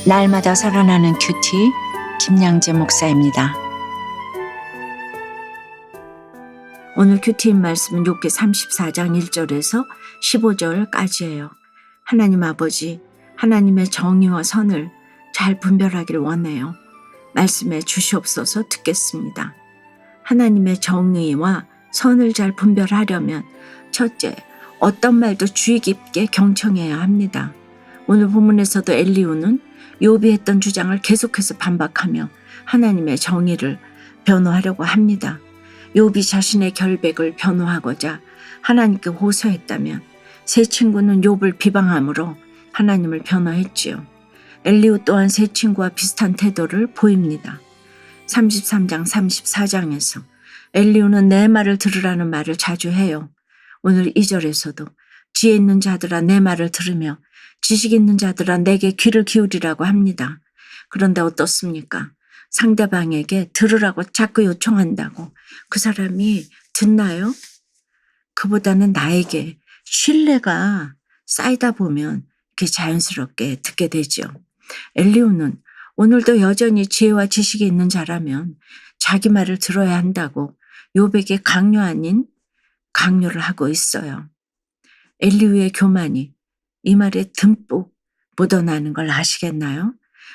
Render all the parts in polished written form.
날마다 살아나는 큐티 김양재 목사입니다. 오늘 큐티인 말씀은 욥기 34장 1절에서 15절까지예요. 하나님 아버지, 하나님의 정의와 선을 잘 분별하길 원해요. 말씀에 주시옵소서. 듣겠습니다. 하나님의 정의와 선을 잘 분별하려면 첫째, 어떤 말도 주의 깊게 경청해야 합니다. 오늘 본문에서도 엘리후는 욥이 했던 주장을 계속해서 반박하며 하나님의 정의를 변호하려고 합니다. 욥이 자신의 결백을 변호하고자 하나님께 호소했다면 세 친구는 욥을 비방함으로 하나님을 변호했지요. 엘리후 또한 세 친구와 비슷한 태도를 보입니다. 33장 34장에서 엘리후는 내 말을 들으라는 말을 자주 해요. 오늘 2절에서도 지혜 있는 자들아 내 말을 들으며 지식 있는 자들아 내게 귀를 기울이라고 합니다. 그런데 어떻습니까? 상대방에게 들으라고 자꾸 요청한다고 그 사람이 듣나요? 그보다는 나에게 신뢰가 쌓이다 보면 이렇게 자연스럽게 듣게 되죠. 엘리후는 오늘도 여전히 지혜와 지식이 있는 자라면 자기 말을 들어야 한다고 욥에게 강요 아닌 강요를 하고 있어요. 엘리후의 교만이 이 말에 듬뿍 묻어나는 걸 아시겠나요?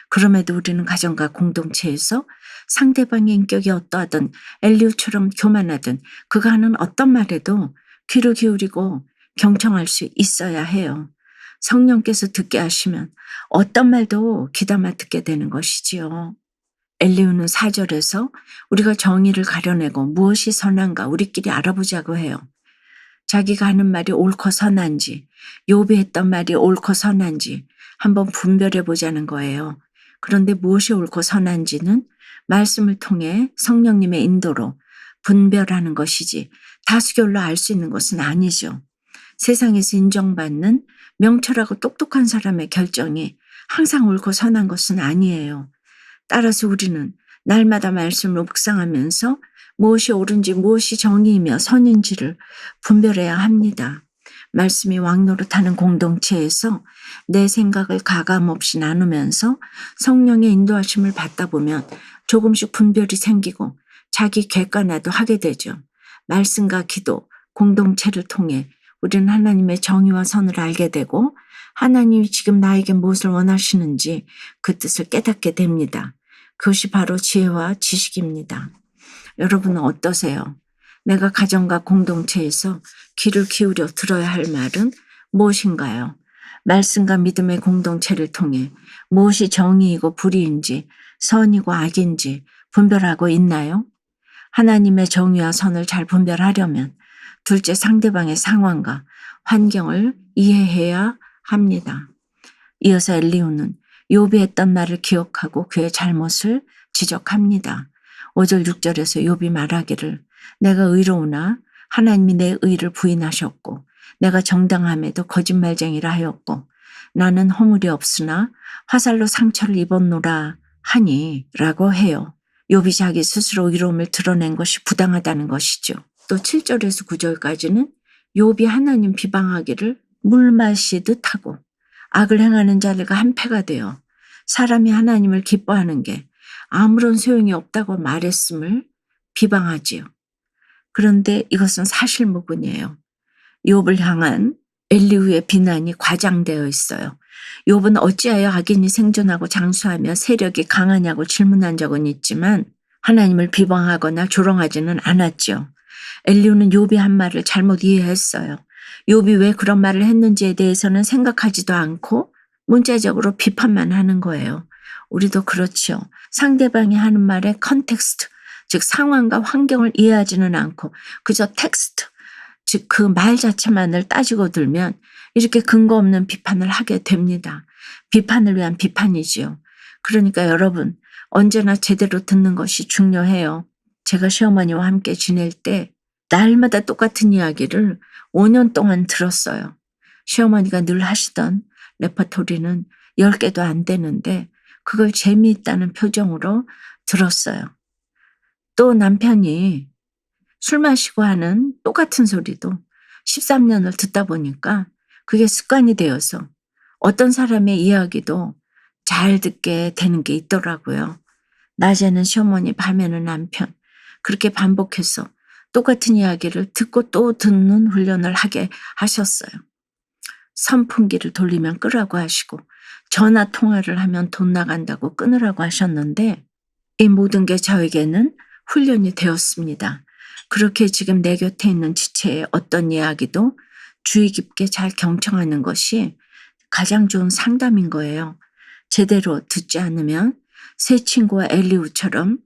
그럼에도 우리는 가정과 공동체에서 상대방의 인격이 어떠하든 엘리후처럼 교만하든 그가 하는 어떤 말에도 귀를 기울이고 경청할 수 있어야 해요. 성령께서 듣게 하시면 어떤 말도 귀담아 듣게 되는 것이지요. 엘리후는 4절에서 우리가 정의를 가려내고 무엇이 선한가 우리끼리 알아보자고 해요. 자기가 하는 말이 옳고 선한지, 욥이 했던 말이 옳고 선한지 한번 분별해 보자는 거예요. 그런데 무엇이 옳고 선한지는 말씀을 통해 성령님의 인도로 분별하는 것이지 다수결로 알 수 있는 것은 아니죠. 세상에서 인정받는 명철하고 똑똑한 사람의 결정이 항상 옳고 선한 것은 아니에요. 따라서 우리는 날마다 말씀을 묵상하면서 무엇이 옳은지 무엇이 정의이며 선인지를 분별해야 합니다. 말씀이 왕노릇하는 공동체에서 내 생각을 가감없이 나누면서 성령의 인도하심을 받다 보면 조금씩 분별이 생기고 자기 객관화도 하게 되죠. 말씀과 기도, 공동체를 통해 우리는 하나님의 정의와 선을 알게 되고 하나님이 지금 나에게 무엇을 원하시는지 그 뜻을 깨닫게 됩니다. 그것이 바로 지혜와 지식입니다. 여러분은 어떠세요? 내가 가정과 공동체에서 귀를 기울여 들어야 할 말은 무엇인가요? 말씀과 믿음의 공동체를 통해 무엇이 정의이고 불의인지 선이고 악인지 분별하고 있나요? 하나님의 정의와 선을 잘 분별하려면 둘째 상대방의 상황과 환경을 이해해야 합니다. 이어서 엘리후는 욥이 했던 말을 기억하고 그의 잘못을 지적합니다. 5절 6절에서 욥이 말하기를 내가 의로우나 하나님이 내 의를 부인하셨고 내가 정당함에도 거짓말쟁이라 하였고 나는 허물이 없으나 화살로 상처를 입었노라 하니 라고 해요. 욥이 자기 스스로 의로움을 드러낸 것이 부당하다는 것이죠. 또 7절에서 9절까지는 욥이 하나님 비방하기를 물 마시듯 하고 악을 행하는 자들과 한패가 되어 사람이 하나님을 기뻐하는 게 아무런 소용이 없다고 말했음을 비방하지요. 그런데 이것은 사실무근이에요. 욥을 향한 엘리후의 비난이 과장되어 있어요. 욥은 어찌하여 악인이 생존하고 장수하며 세력이 강하냐고 질문한 적은 있지만 하나님을 비방하거나 조롱하지는 않았죠. 엘리후는 욥이 한 말을 잘못 이해했어요. 욥이 왜 그런 말을 했는지에 대해서는 생각하지도 않고 문자적으로 비판만 하는 거예요. 우리도 그렇죠. 상대방이 하는 말의 컨텍스트, 즉 상황과 환경을 이해하지는 않고 그저 텍스트, 즉 그 말 자체만을 따지고 들면 이렇게 근거 없는 비판을 하게 됩니다. 비판을 위한 비판이지요. 그러니까 여러분 언제나 제대로 듣는 것이 중요해요. 제가 시어머니와 함께 지낼 때 날마다 똑같은 이야기를 5년 동안 들었어요. 시어머니가 늘 하시던 레퍼토리는 10개도 안 되는데 그걸 재미있다는 표정으로 들었어요. 또 남편이 술 마시고 하는 똑같은 소리도 13년을 듣다 보니까 그게 습관이 되어서 어떤 사람의 이야기도 잘 듣게 되는 게 있더라고요. 낮에는 시어머니, 밤에는 남편. 그렇게 반복해서 똑같은 이야기를 듣고 또 듣는 훈련을 하게 하셨어요. 선풍기를 돌리면 끄라고 하시고 전화 통화를 하면 돈 나간다고 끊으라고 하셨는데 이 모든 게 저에게는 훈련이 되었습니다. 그렇게 지금 내 곁에 있는 지체의 어떤 이야기도 주의 깊게 잘 경청하는 것이 가장 좋은 상담인 거예요. 제대로 듣지 않으면 새 친구와 엘리우처럼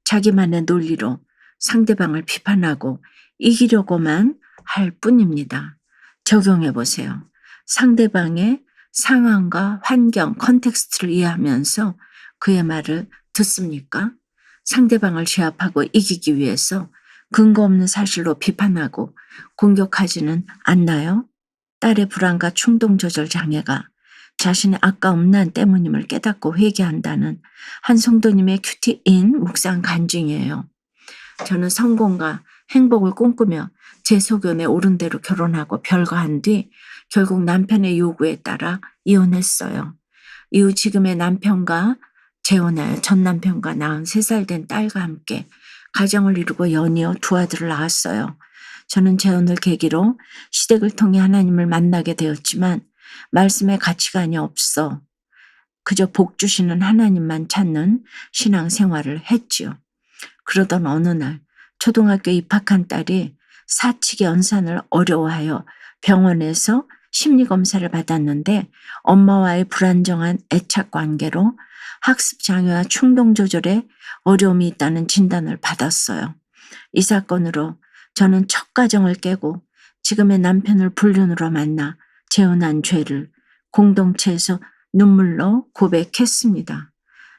자기만의 논리로 상대방을 비판하고 이기려고만 할 뿐입니다. 적용해 보세요. 상대방의 상황과 환경, 컨텍스트를 이해하면서 그의 말을 듣습니까? 상대방을 제압하고 이기기 위해서 근거 없는 사실로 비판하고 공격하지는 않나요? 딸의 불안과 충동 조절 장애가 자신의 아까운 난 때문임을 깨닫고 회개한다는 한 성도님의 큐티인 묵상 간증이에요. 저는 성공과 행복을 꿈꾸며 제 소견에 옳은 대로 결혼하고 별거한 뒤 결국 남편의 요구에 따라 이혼했어요. 이후 지금의 남편과 재혼하여 전 남편과 낳은 3살 된 딸과 함께 가정을 이루고 연이어 2 아들을 낳았어요. 저는 재혼을 계기로 시댁을 통해 하나님을 만나게 되었지만 말씀의 가치관이 없어 그저 복 주시는 하나님만 찾는 신앙생활을 했지요. 그러던 어느 날 초등학교 입학한 딸이 사치기 연산을 어려워하여 병원에서 심리검사를 받았는데 엄마와의 불안정한 애착관계로 학습장애와 충동조절에 어려움이 있다는 진단을 받았어요. 이 사건으로 저는 첫 가정을 깨고 지금의 남편을 불륜으로 만나 재혼한 죄를 공동체에서 눈물로 고백했습니다.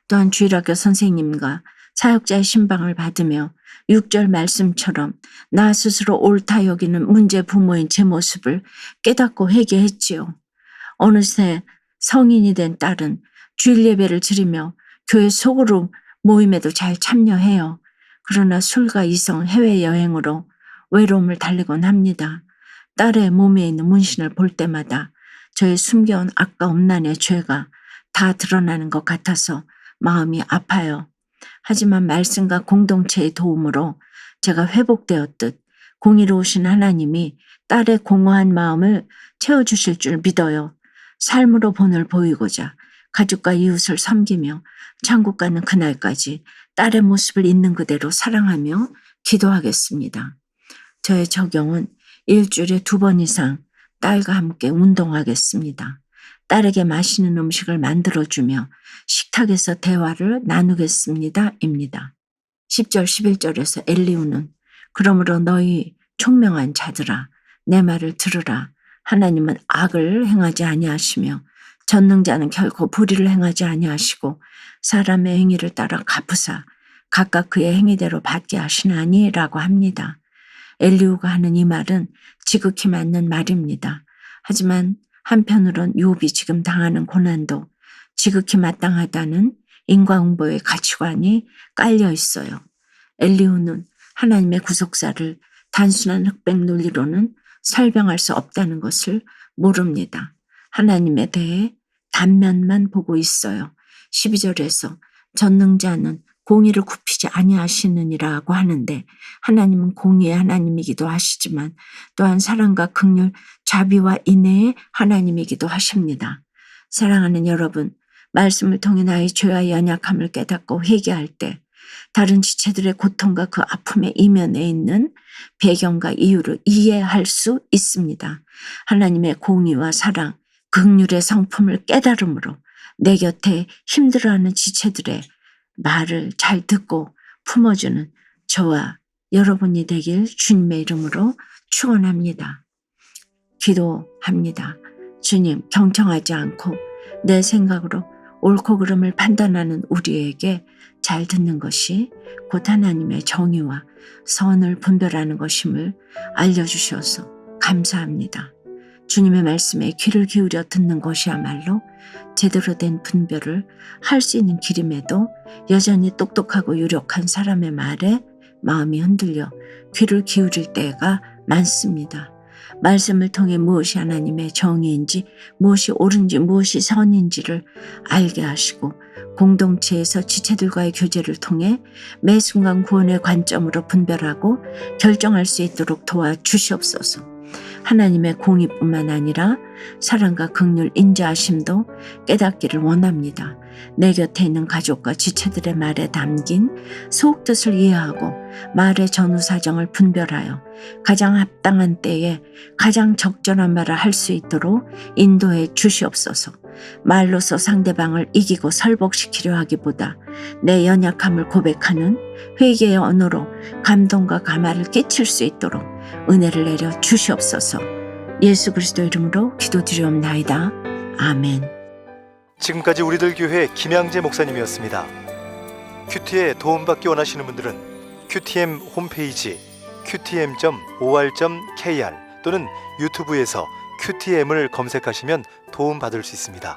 또한 주일학교 선생님과 사역자의 신방을 받으며 6절 말씀처럼 나 스스로 옳다 여기는 문제 부모인 제 모습을 깨닫고 회개했지요. 어느새 성인이 된 딸은 주일 예배를 드리며 교회 소그룹 모임에도 잘 참여해요. 그러나 술과 이성, 해외여행으로 외로움을 달래곤 합니다. 딸의 몸에 있는 문신을 볼 때마다 저의 숨겨온 아까운 난의 죄가 다 드러나는 것 같아서 마음이 아파요. 하지만 말씀과 공동체의 도움으로 제가 회복되었듯 공의로우신 하나님이 딸의 공허한 마음을 채워주실 줄 믿어요. 삶으로 본을 보이고자 가족과 이웃을 섬기며 천국 가는 그날까지 딸의 모습을 있는 그대로 사랑하며 기도하겠습니다. 저의 적용은 일주일에 2번 이상 딸과 함께 운동하겠습니다. 딸에게 맛있는 음식을 만들어주며 식탁에서 대화를 나누겠습니다. 입니다. 10절 11절에서 엘리후는 그러므로 너희 총명한 자들아 내 말을 들으라. 하나님은 악을 행하지 아니하시며 전능자는 결코 불의를 행하지 아니하시고 사람의 행위를 따라 갚으사 각각 그의 행위대로 받게 하시나니 라고 합니다. 엘리후가 하는 이 말은 지극히 맞는 말입니다. 하지만 한편으론 욥이 지금 당하는 고난도 지극히 마땅하다는 인과응보의 가치관이 깔려 있어요. 엘리후는 하나님의 구속사를 단순한 흑백 논리로는 설명할 수 없다는 것을 모릅니다. 하나님에 대해 단면만 보고 있어요. 12절에서 전능자는 공의를 굽히지 아니하시느니라고 하는데 하나님은 공의의 하나님이기도 하시지만 또한 사랑과 긍휼, 자비와 인애의 하나님이기도 하십니다. 사랑하는 여러분, 말씀을 통해 나의 죄와 연약함을 깨닫고 회개할 때 다른 지체들의 고통과 그 아픔의 이면에 있는 배경과 이유를 이해할 수 있습니다. 하나님의 공의와 사랑, 긍휼의 성품을 깨달음으로 내 곁에 힘들어하는 지체들의 말을 잘 듣고 품어주는 저와 여러분이 되길 주님의 이름으로 축원합니다. 기도합니다. 주님, 경청하지 않고 내 생각으로 옳고 그름을 판단하는 우리에게 잘 듣는 것이 곧 하나님의 정의와 선을 분별하는 것임을 알려주셔서 감사합니다. 주님의 말씀에 귀를 기울여 듣는 것이야말로 제대로 된 분별을 할 수 있는 길임에도 여전히 똑똑하고 유력한 사람의 말에 마음이 흔들려 귀를 기울일 때가 많습니다. 말씀을 통해 무엇이 하나님의 정의인지, 무엇이 옳은지, 무엇이 선인지를 알게 하시고 공동체에서 지체들과의 교제를 통해 매 순간 구원의 관점으로 분별하고 결정할 수 있도록 도와주시옵소서. 하나님의 공의뿐만 아니라 사랑과 긍휼, 인자하심도 깨닫기를 원합니다. 내 곁에 있는 가족과 지체들의 말에 담긴 속뜻을 이해하고 말의 전후사정을 분별하여 가장 합당한 때에 가장 적절한 말을 할 수 있도록 인도해 주시옵소서. 말로서 상대방을 이기고 설복시키려 하기보다 내 연약함을 고백하는 회개의 언어로 감동과 감화를 끼칠 수 있도록 은혜를 내려 주시옵소서. 예수 그리스도 이름으로 기도드리옵나이다. 아멘. 지금까지 우리들 교회 김양재 목사님이었습니다. 큐티에 도움받기 원하시는 분들은 QTM 홈페이지 qtm.or.kr 또는 유튜브에서 QTM을 검색하시면 도움받을 수 있습니다.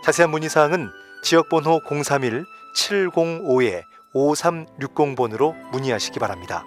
자세한 문의사항은 지역번호 031-705-5360번으로 문의하시기 바랍니다.